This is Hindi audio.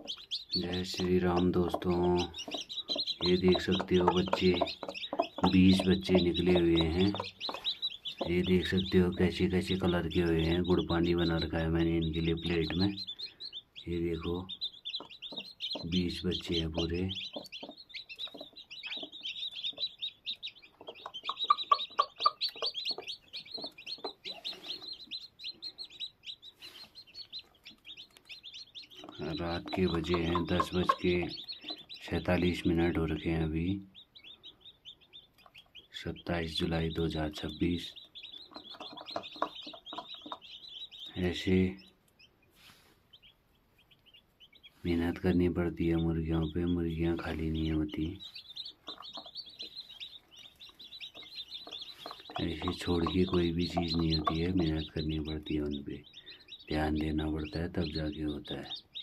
जय श्री राम दोस्तों। ये देख सकते हो बच्चे, 20 बच्चे निकले हुए हैं। ये देख सकते हो कैसे कैसे कलर के हुए हैं। गुड़ पानी बना रखा है मैंने इनके लिए प्लेट में। ये देखो 20 बच्चे हैं पूरे। रात के बजे हैं 10:47 हो रखे हैं अभी। 27 जुलाई 2026। ऐसे मेहनत करनी पड़ती है मुर्गियों पे, मुर्गियाँ खाली नहीं होती। ऐसे छोड़ के कोई भी चीज़ नहीं होती है, मेहनत करनी पड़ती है, उन पे ध्यान देना पड़ता है, तब जाके होता है।